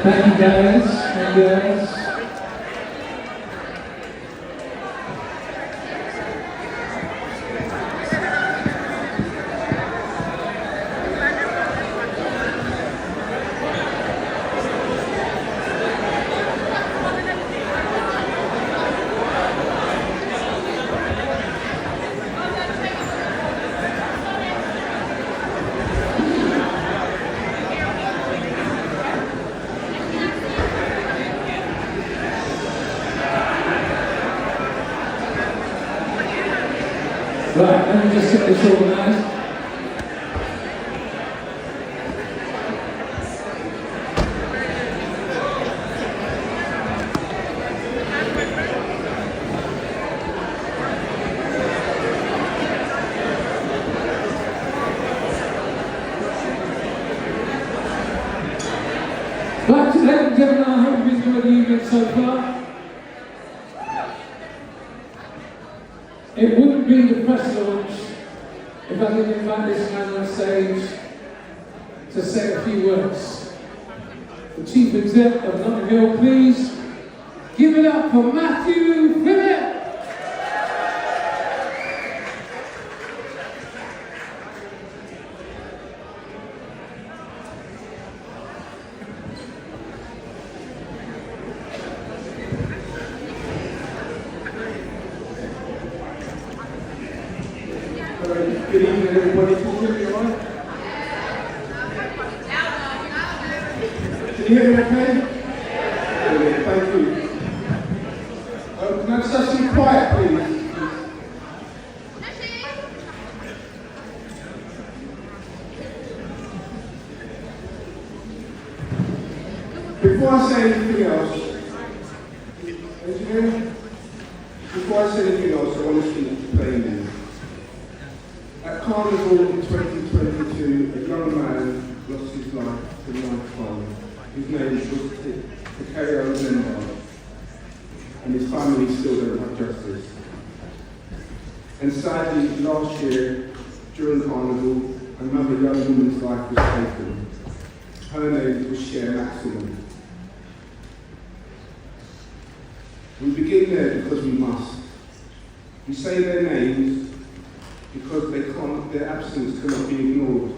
Thank you guys and girls. Right, let me just get this organised. Right, ladies and gentlemen, I hope you've enjoyed the evening so far. It wouldn't be the press launch if I didn't invite this man on stage to say a few words. The Chief Exec of Notting Hill, please give it up for Matthew Phillip. Good evening, everybody. Can you hear me all right? Can you hear me okay? Brilliant, thank you. Can I just ask you quiet, please? Before I say anything else, before I say anything else, I want to speak plainly. At Carnival in 2022, a young man lost his life to knife crime. His name was CEO Matthew, and his family still don't have justice. And sadly, last year, during Carnival, another young woman's life was taken. Her name was CEO. We begin there because we must. We say their names because their absence cannot be ignored.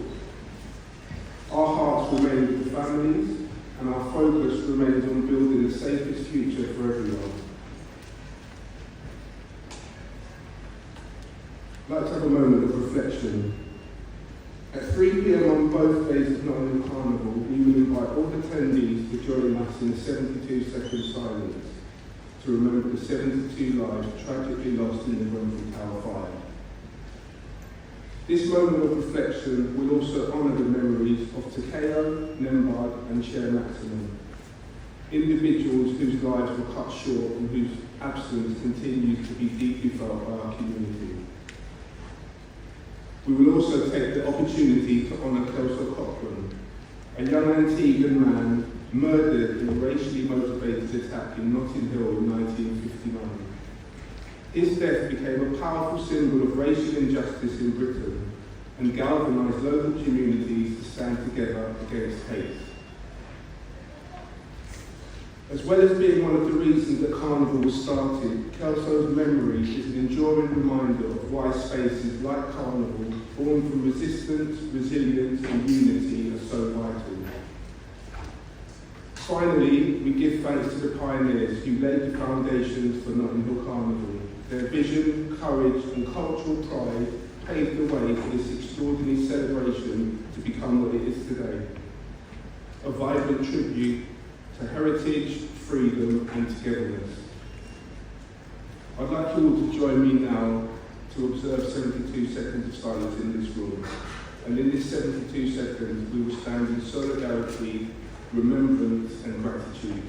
Our hearts remain with the families, and our focus remains on building the safest future for everyone. I'd like to have a moment of reflection. At 3 p.m. on both days of Notting Hill Carnival, we will invite all attendees to join us in 72-second silence to remember the 72 lives tragically lost in the Grenfell Tower fire. This moment of reflection will also honour the memories of Takeo, Nembard and Chair Maximum, individuals whose lives were cut short and whose absence continues to be deeply felt by our community. We will also take the opportunity to honour Kelso Cochran, a young Antiguan man murdered in a racially motivated attack in Notting Hill in 1959. His death became a powerful symbol of racial injustice in Britain and galvanised local communities to stand together against hate. As well as being one of the reasons that Carnival was started, Kelso's memory is an enduring reminder of why spaces like Carnival, born from resistance, resilience and unity, are so vital. Finally, we give thanks to the pioneers who laid the foundations for Notting Hill Carnival. Their vision, courage and cultural pride paved the way for this extraordinary celebration to become what it is today. A vibrant tribute to heritage, freedom and togetherness. I'd like you all to join me now to observe 72 seconds of silence in this room. And in this 72 seconds, we will stand in solidarity, remembrance and gratitude.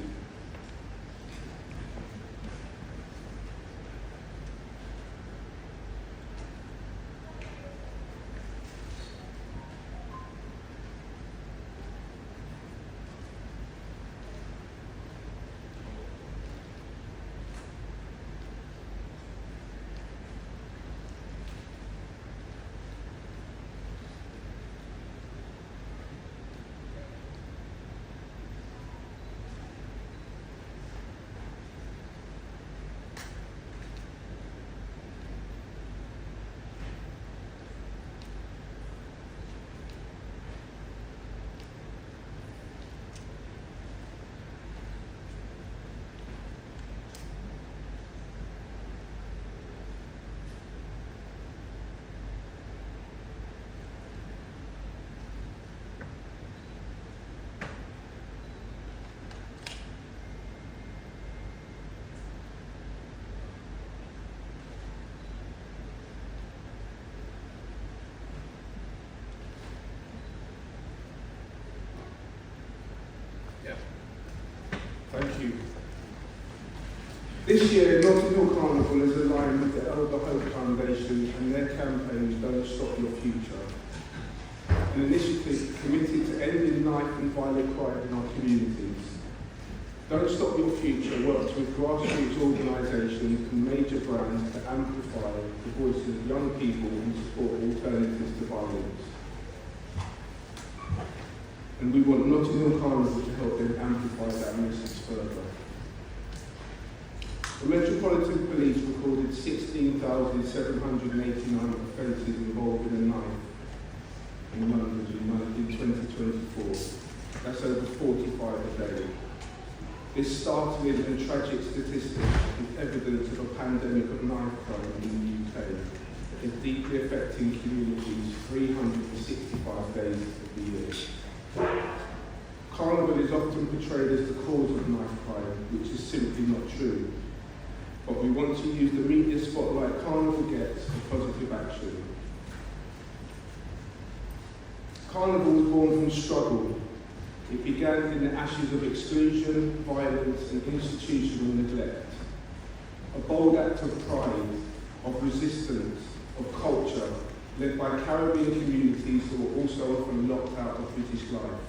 Thank you. This year, Notting Hill Carnival is aligned with the Elder Hope Foundation and their campaign Don't Stop Your Future, an initiative committed to ending knife and violent crime in our communities. Don't Stop Your Future works with grassroots organisations and major brands to amplify the voices of young people who support alternatives to violence. And we want Notting Hill Carnival to help them amplify that message further. The Metropolitan Police recorded 16,789 offences involving a knife in London in 2024. That's over 45 a day. This startling and tragic statistic is evidence of a pandemic of knife crime in the UK. It is deeply affecting communities 365 days of the year. Carnival is often portrayed as the cause of knife crime, which is simply not true. But we want to use the media spotlight Carnival gets for positive action. Carnival was born from struggle. It began in the ashes of exclusion, violence and institutional neglect. A bold act of pride, of resistance, of culture, led by Caribbean communities who were also often locked out of British life.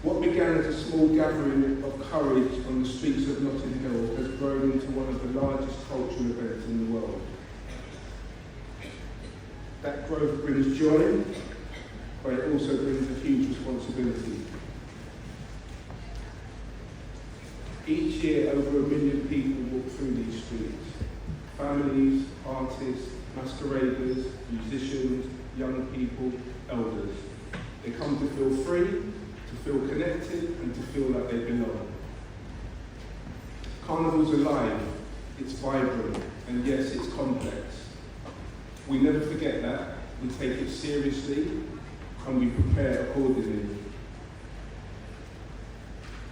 What began as a small gathering of courage on the streets of Notting Hill has grown into one of the largest cultural events in the world. That growth brings joy, but it also brings a huge responsibility. Each year, over 1 million people walk through these streets. Families, artists, masqueraders, musicians, young people, elders. They come to feel free, to feel connected, and to feel like they belong. Carnival's alive, it's vibrant, and yes, it's complex. We never forget that, we take it seriously, and we prepare accordingly.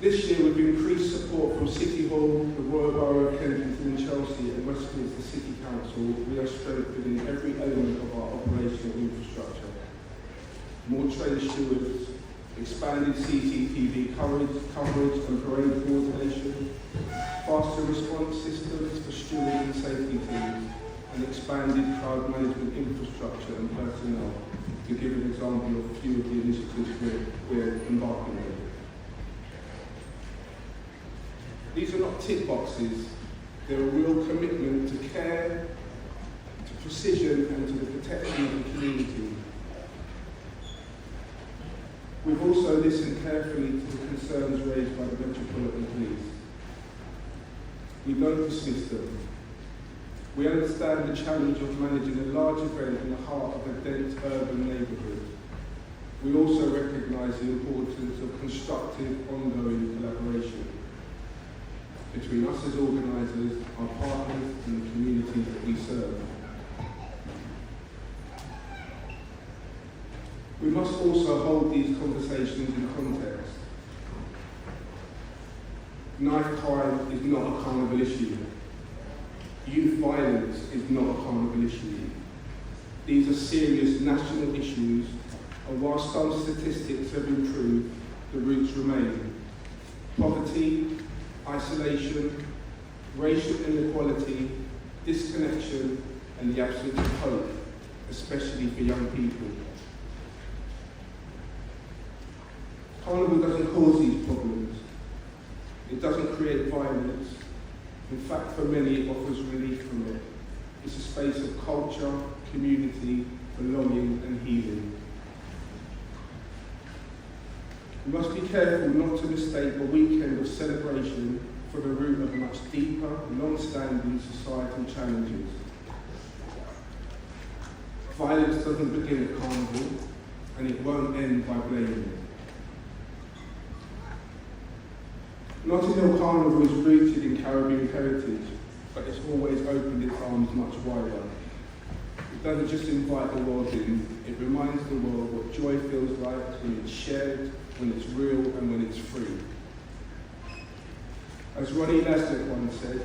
This year we've increased support from City Hall, the Royal Borough of Kensington, Chelsea and Westminster City Council. We are strengthening every element of our operational infrastructure. More trained stewards, expanded CCTV coverage and parade coordination, faster response systems for stewards and safety teams, and expanded crowd management infrastructure and personnel, to give an example of a few of the initiatives we're embarking on. These are not tick boxes, they're a real commitment to care, to precision and to the protection of the community. We've also listened carefully to the concerns raised by the Metropolitan Police. We don't dismiss them. We understand the challenge of managing a large event in the heart of a dense urban neighbourhood. We also recognise the importance of constructive, ongoing collaboration between us as organisers, our partners and the communities that we serve. We must also hold these conversations in context. Knife crime is not a carnival issue. Youth violence is not a carnival issue. These are serious national issues, and while some statistics have improved, the roots remain. Poverty, isolation, racial inequality, disconnection, and the absence of hope, especially for young people. Carnival doesn't cause these problems. It doesn't create violence. In fact, for many, it offers relief from it. It's a space of culture, community, belonging, and healing. We must be careful not to mistake a weekend of celebration for the root of much deeper, long-standing societal challenges. Violence doesn't begin at Carnival, and it won't end by blaming it. Notting Hill Carnival is rooted in Caribbean heritage, but it's always opened its arms much wider. It doesn't just invite the world in, it reminds the world what joy feels like when it's shared, when it's real, and when it's free. As Ronnie Leslie once said,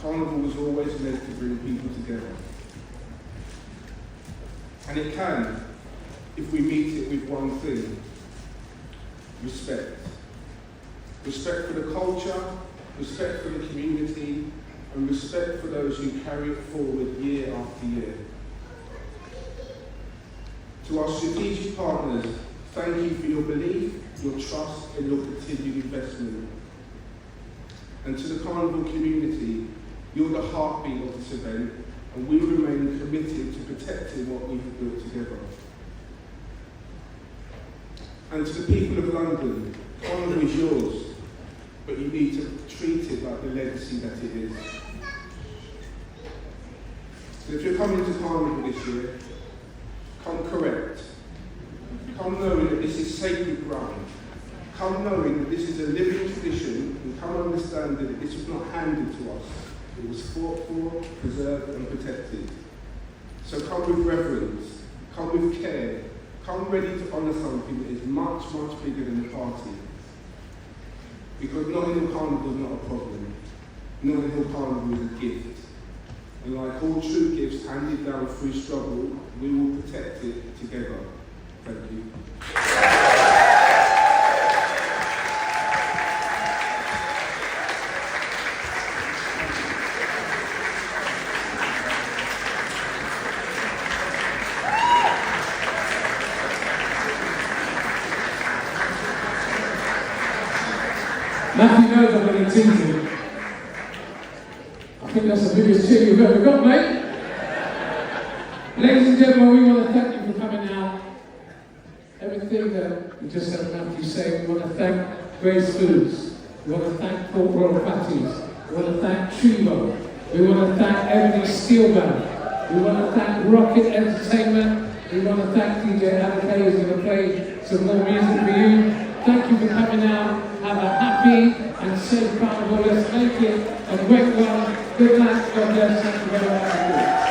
Carnival was always meant to bring people together. And it can, if we meet it with one thing: respect. Respect for the culture, respect for the community, and respect for those who carry it forward year after year. To our strategic partners, thank you for your belief, your trust, and your continued investment. And to the Carnival community, you're the heartbeat of this event, and we remain committed to protecting what we have built together. And to the people of London, Carnival is yours, but you need to treat it like the legacy that it is. So if you're coming to Carnival this year, come correct. Come knowing that this is sacred ground. Come knowing that this is a living tradition, and come understanding that this was not handed to us. It was fought for, preserved and protected. So come with reverence, come with care, come ready to honour something that is much, much bigger than the party. Because Notting Hill Carnival is not a problem. Notting Hill Carnival is a gift. And like all true gifts handed down through struggle, we will protect it together. Thank you. Matthew knows I'm going to tease him. I think that's the biggest cheer you've ever got, mate. Ladies and gentlemen, we want to thank you for coming out. Everything that we just heard Matthew say, we want to thank Grace Foods. We want to thank Port Royal Patties. We want to thank Trivo. We want to thank Ebony Steelband. We want to thank Rocket Entertainment. We want to thank DJ Alakay, who's going to play some more music for you. Thank you for coming out. Have a happy and safe carnival. Let's make it a great one. Good night. God bless. Thank you very much.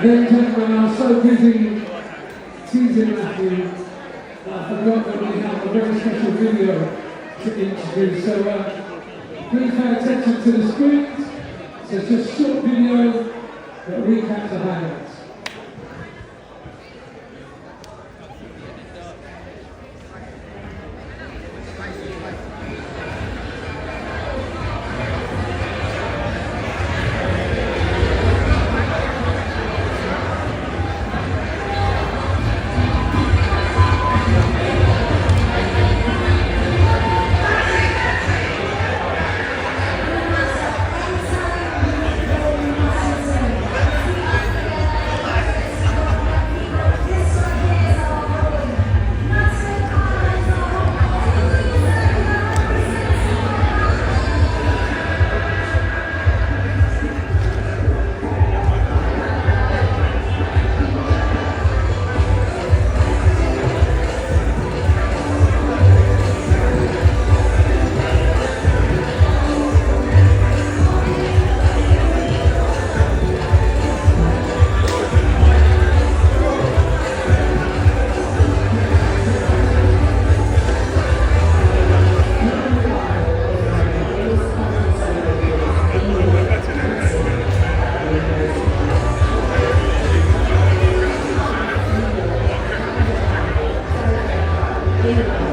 Ladies and gentlemen, I was so busy teasing Matthew that I forgot that we have a very special video to introduce. So please pay attention to the screen. So it's just a short video that recaps the highlights. Later.